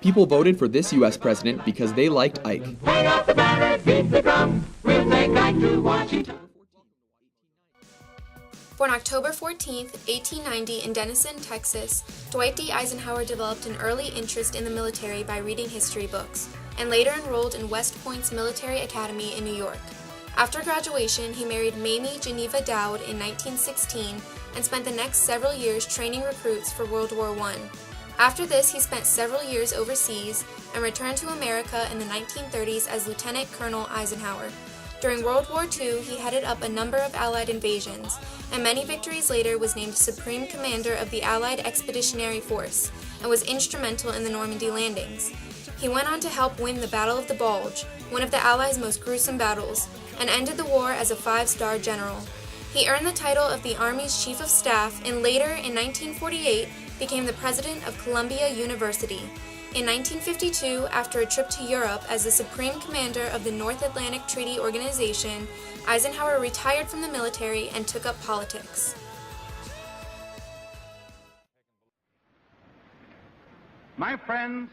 People voted for this U.S. president because they liked Ike. Hang up the banner, beat the drum, we'll take Ike to Washington. Born October 14, 1890 in Denison, Texas, Dwight D. Eisenhower developed an early interest in the military by reading history books, and later enrolled in West Point's Military Academy in New York. After graduation, he married Mamie Geneva Dowd in 1916 and spent the next several years training recruits for World War I. After this, he spent several years overseas and returned to America in the 1930s as Lieutenant Colonel Eisenhower. During World War II, he headed up a number of Allied invasions, and many victories later was named Supreme Commander of the Allied Expeditionary Force and was instrumental in the Normandy landings. He went on to help win the Battle of the Bulge, one of the Allies' most gruesome battles, and ended the war as a 5-star general. He earned the title of the Army's Chief of Staff and later, in 1948, became the president of Columbia University. In 1952, after a trip to Europe as the Supreme Commander of the North Atlantic Treaty Organization, Eisenhower retired from the military and took up politics. My friends,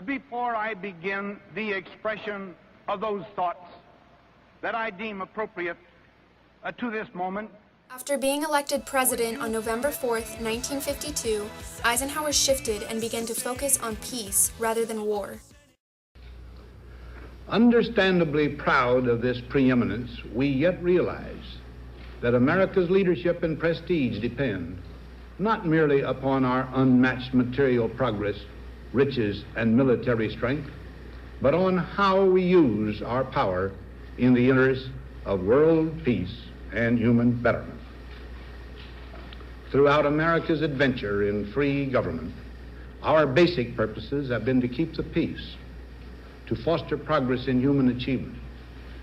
before I begin the expression of those thoughts that I deem appropriate to this moment, after being elected president on November 4, 1952, Eisenhower shifted and began to focus on peace rather than war. Understandably proud of this preeminence, we yet realize that America's leadership and prestige depend not merely upon our unmatched material progress, riches, and military strength, but on how we use our power in the interest of world peace and human betterment. Throughout America's adventure in free government, our basic purposes have been to keep the peace, to foster progress in human achievement,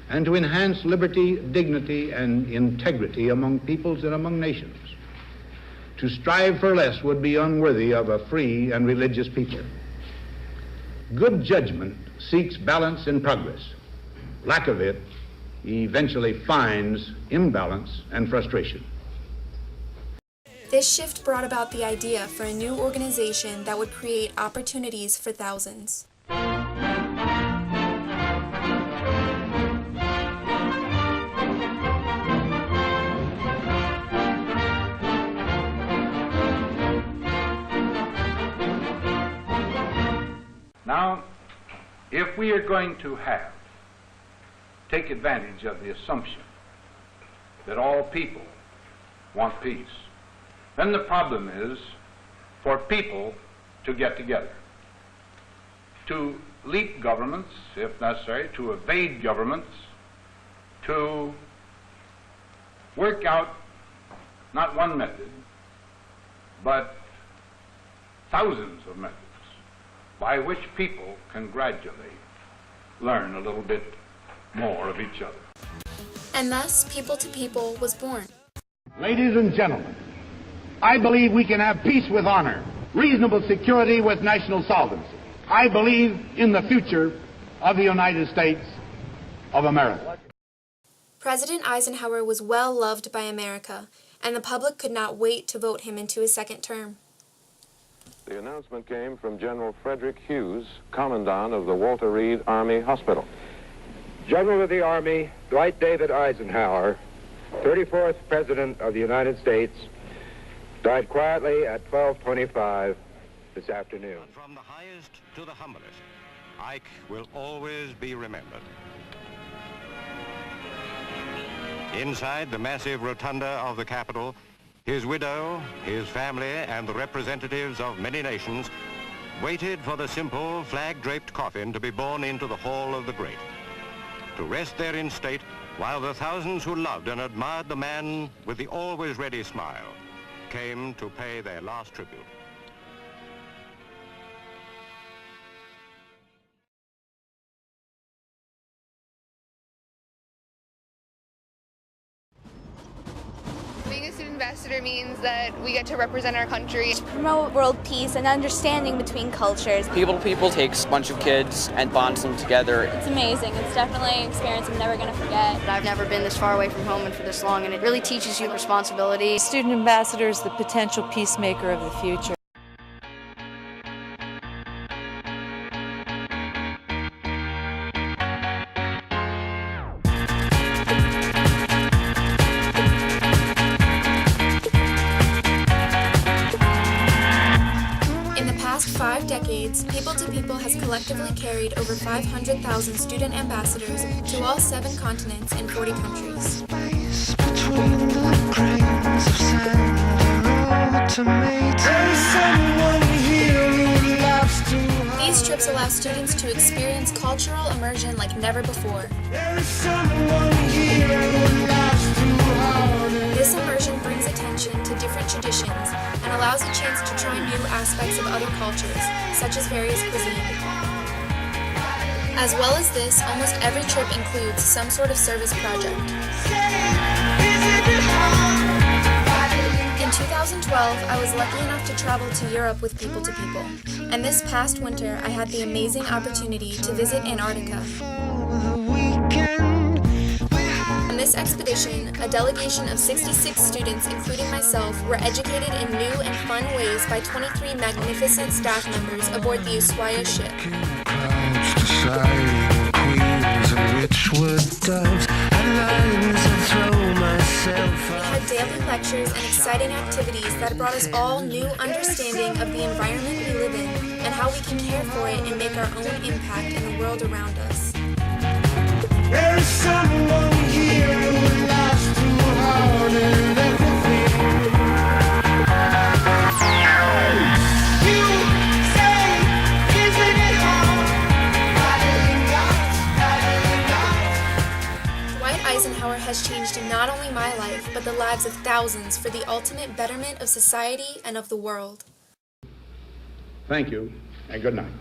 and to enhance liberty, dignity, and integrity among peoples and among nations. To strive for less would be unworthy of a free and religious people. Good judgment seeks balance and progress. Lack of it eventually finds imbalance and frustration. This shift brought about the idea for a new organization that would create opportunities for thousands. now, if we are going to take advantage of the assumption that all people want peace, then the problem is for people to get together, to leap governments, if necessary, to evade governments, to work out not one method, but thousands of methods by which people can gradually learn a little bit more of each other. And thus, People to People was born. Ladies and gentlemen, I believe we can have peace with honor, reasonable security with national solvency. I believe in the future of the United States of America. President Eisenhower was well loved by America, and the public could not wait to vote him into his second term. The announcement came from General Frederick Hughes, Commandant of the Walter Reed Army Hospital. General of the Army, Dwight David Eisenhower, 34th President of the United States, died quietly at 12:25 this afternoon. From the highest to the humblest, Ike will always be remembered. Inside the massive rotunda of the Capitol, his widow, his family, and the representatives of many nations waited for the simple flag-draped coffin to be borne into the Hall of the Great, to rest there in state while the thousands who loved and admired the man with the always ready smile came to pay their last tribute. Being a student ambassador means that we get to represent our country. To promote world peace and understanding between cultures. People to People takes a bunch of kids and bonds them together. It's amazing. It's definitely an experience I'm never going to forget. I've never been this far away from home and for this long, and it really teaches you responsibility. Student ambassador is the potential peacemaker of the future. decades, People to People has collectively carried over 500,000 student ambassadors to all 7 continents and 40 countries. These trips allow students to experience cultural immersion like never before. This immersion brings attention to different traditions and allows a chance to try new aspects of other cultures, such as various cuisine. As well as this, almost every trip includes some sort of service project. In 2012, I was lucky enough to travel to Europe with People to People, and this past winter I had the amazing opportunity to visit Antarctica. On this expedition, a delegation of 66 students, including myself, were educated in new and fun ways by 23 magnificent staff members aboard the Ushuaia ship. We had daily lectures and exciting activities that brought us all new understanding of the environment we live in and how we can care for it and make our own impact in the world around us. There is someone here who loves to hold and everything. You say, isn't it hard? Dwight Eisenhower has changed not only my life, but the lives of thousands for the ultimate betterment of society and of the world. Thank you, and good night.